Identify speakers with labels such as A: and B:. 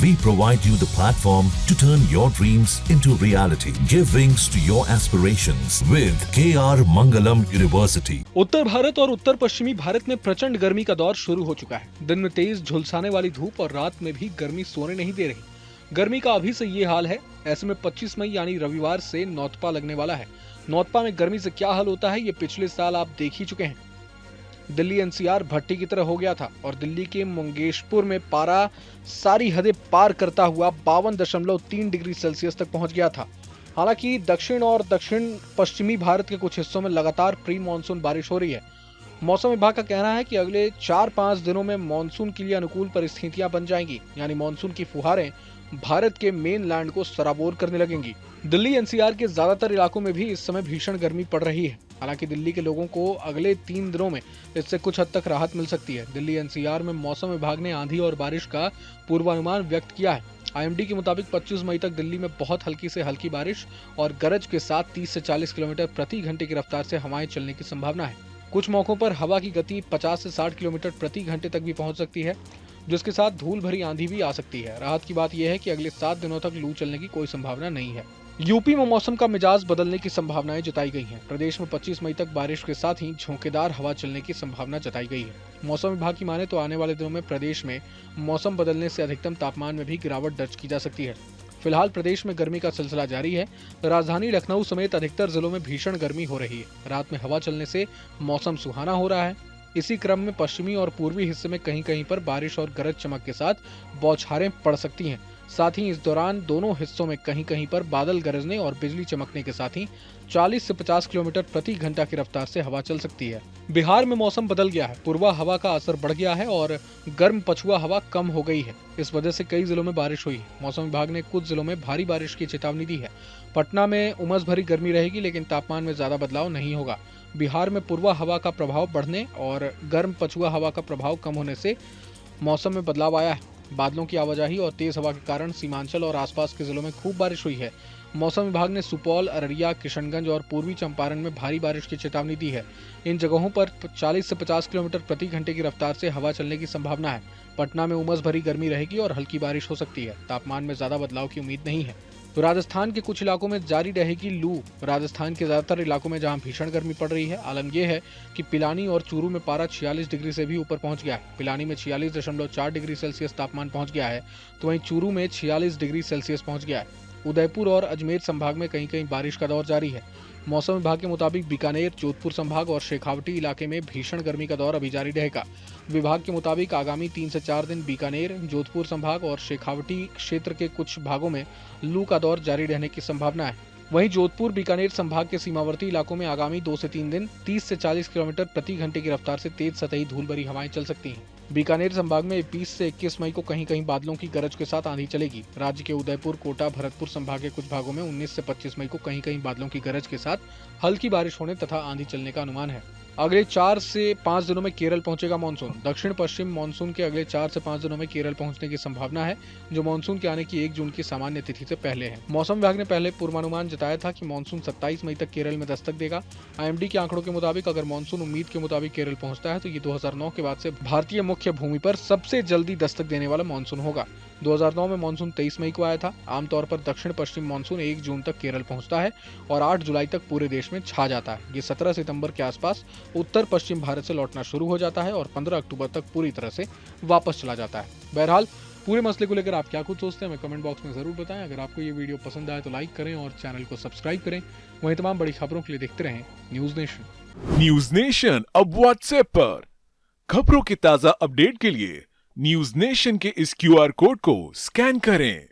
A: We provide you the platform to turn your dreams into reality. Give wings to your aspirations with KR Mangalam University.
B: उत्तर भारत और उत्तर पश्चिमी भारत में प्रचंड गर्मी का दौर शुरू हो चुका है। दिन में तेज झुलसाने वाली धूप और रात में भी गर्मी सोने नहीं दे रही। गर्मी का अभी से ये हाल है। ऐसे में 25 मई यानी रविवार से नौतपा लगने वाला है। नौतपा में गर्मी से क्या हाल होता है ये पिछले साल आप देख ही चुके हैं। दिल्ली एनसीआर भट्टी की तरह हो गया था और दिल्ली के मंगेशपुर में पारा सारी हदें पार करता हुआ 52.3 डिग्री सेल्सियस तक पहुंच गया था। हालांकि दक्षिण और दक्षिण पश्चिमी भारत के कुछ हिस्सों में लगातार प्री मानसून बारिश हो रही है। मौसम विभाग का कहना है कि अगले 4-5 दिनों में मानसून के लिए अनुकूल परिस्थितियां बन जाएंगी, यानी मानसून की फुहारें भारत के मेन लैंड को सराबोर करने लगेंगी। दिल्ली एनसीआर के ज्यादातर इलाकों में भी इस समय भीषण गर्मी पड़ रही है। हालांकि दिल्ली के लोगों को अगले 3 दिनों में इससे कुछ हद तक राहत मिल सकती है। दिल्ली एनसीआर में मौसम विभाग ने आंधी और बारिश का पूर्वानुमान व्यक्त किया है। आईएमडी के मुताबिक 25 मई तक दिल्ली में बहुत हल्की से हल्की बारिश और गरज के साथ 30 से 40 किलोमीटर प्रति घंटे की रफ्तार से हवाएं चलने की संभावना है। कुछ मौकों पर हवा की गति 50 से 60 किलोमीटर प्रति घंटे तक भी पहुंच सकती है, जिसके साथ धूल भरी आंधी भी आ सकती है। राहत की बात यह है कि अगले 7 दिनों तक लू चलने की कोई संभावना नहीं है। यूपी में मौसम का मिजाज बदलने की संभावनाएं जताई गई हैं। प्रदेश में 25 मई तक बारिश के साथ ही झोंकेदार हवा चलने की संभावना जताई गई है। मौसम विभाग की माने तो आने वाले दिनों में प्रदेश में मौसम बदलने से अधिकतम तापमान में भी गिरावट दर्ज की जा सकती है। फिलहाल प्रदेश में गर्मी का सिलसिला जारी है। राजधानी लखनऊ समेत अधिकतर जिलों में भीषण गर्मी हो रही है। रात में हवा चलने से मौसम सुहाना हो रहा है। इसी क्रम में पश्चिमी और पूर्वी हिस्से में कहीं कहीं पर बारिश और गरज चमक के साथ बौछारें पड़ सकती हैं। साथ ही इस दौरान दोनों हिस्सों में कहीं कहीं पर बादल गरजने और बिजली चमकने के साथ ही 40 से 50 किलोमीटर प्रति घंटा की रफ्तार से हवा चल सकती है। बिहार में मौसम बदल गया है। पूर्वा हवा का असर बढ़ गया है और गर्म पछुआ हवा कम हो गई है। इस वजह से कई जिलों में बारिश हुई। मौसम विभाग ने कुछ जिलों में भारी बारिश की चेतावनी दी है। पटना में उमस भरी गर्मी रहेगी, लेकिन तापमान में ज्यादा बदलाव नहीं होगा। बिहार में पूर्वा हवा का प्रभाव बढ़ने और गर्म पछुआ हवा का प्रभाव कम होने से मौसम में बदलाव आया है। बादलों की आवाजाही और तेज हवा के कारण सीमांचल और आसपास के जिलों में खूब बारिश हुई है। मौसम विभाग ने सुपौल, अररिया, किशनगंज और पूर्वी चंपारण में भारी बारिश की चेतावनी दी है। इन जगहों पर 40 से 50 किलोमीटर प्रति घंटे की रफ्तार से हवा चलने की संभावना है। पटना में उमस भरी गर्मी रहेगी और हल्की बारिश हो सकती है। तापमान में ज्यादा बदलाव की उम्मीद नहीं है। तो राजस्थान के कुछ इलाकों में जारी रहेगी लू। राजस्थान के ज्यादातर इलाकों में जहां भीषण गर्मी पड़ रही है। आलम यह है कि पिलानी और चूरू में पारा 46 डिग्री से भी ऊपर पहुंच गया है। पिलानी में 46.4 डिग्री सेल्सियस तापमान पहुंच गया है, तो वहीं चूरू में 46 डिग्री सेल्सियस पहुंच गया है। उदयपुर और अजमेर संभाग में कहीं कहीं बारिश का दौर जारी है। मौसम विभाग के मुताबिक बीकानेर, जोधपुर संभाग और शेखावटी इलाके में भीषण गर्मी का दौर अभी जारी रहेगा। विभाग के मुताबिक आगामी 3 से 4 दिन बीकानेर, जोधपुर संभाग और शेखावटी क्षेत्र के कुछ भागों में लू का दौर जारी रहने की संभावना है। वहीं जोधपुर, बीकानेर संभाग के सीमावर्ती इलाकों में आगामी 2 से 3 दिन 30 से 40 किलोमीटर प्रति घंटे की रफ्तार से तेज सतही धूल भरी हवाएं चल सकती हैं। बीकानेर संभाग में 20 से 21 मई को कहीं कहीं बादलों की गरज के साथ आंधी चलेगी। राज्य के उदयपुर, कोटा, भरतपुर संभाग के कुछ भागों में 19 से 25 मई को कहीं कहीं बादलों की गरज के साथ हल्की बारिश होने तथा आंधी चलने का अनुमान है। अगले 4 से 5 दिनों में केरल पहुंचेगा मानसून। दक्षिण पश्चिम मानसून के अगले 4 से 5 दिनों में केरल पहुंचने की संभावना है, जो मानसून के आने की 1 जून की सामान्य तिथि से पहले है। मौसम विभाग ने पहले पूर्वानुमान जताया था कि मानसून 27 मई तक केरल में दस्तक देगा। आईएमडी के आंकड़ों के मुताबिक अगर मानसून उम्मीद के मुताबिक केरल पहुंचता है तो ये 2009 के बाद से भारतीय मुख्य भूमि पर सबसे जल्दी दस्तक देने वाला मानसून होगा। 2009 में मानसून 23 मई को आया था। आमतौर पर दक्षिण पश्चिम मानसून 1 जून तक केरल पहुंचता है और 8 जुलाई तक पूरे देश में छा जाता है। ये 17 सितंबर के आसपास उत्तर पश्चिम भारत से लौटना शुरू हो जाता है और 15 अक्टूबर तक पूरी तरह से वापस चला जाता है। बहरहाल पूरे मसले को लेकर आप क्या कुछ सोचते हैं हमें कमेंट बॉक्स में जरूर बताएं। अगर आपको ये वीडियो पसंद आए तो लाइक करें और चैनल को सब्सक्राइब करें। वहीं तमाम बड़ी खबरों के लिए देखते रहें न्यूज नेशन।
C: न्यूज नेशन अब व्हाट्सएप पर खबरों के ताजा अपडेट के लिए न्यूज नेशन के इस क्यूआर कोड को स्कैन करें।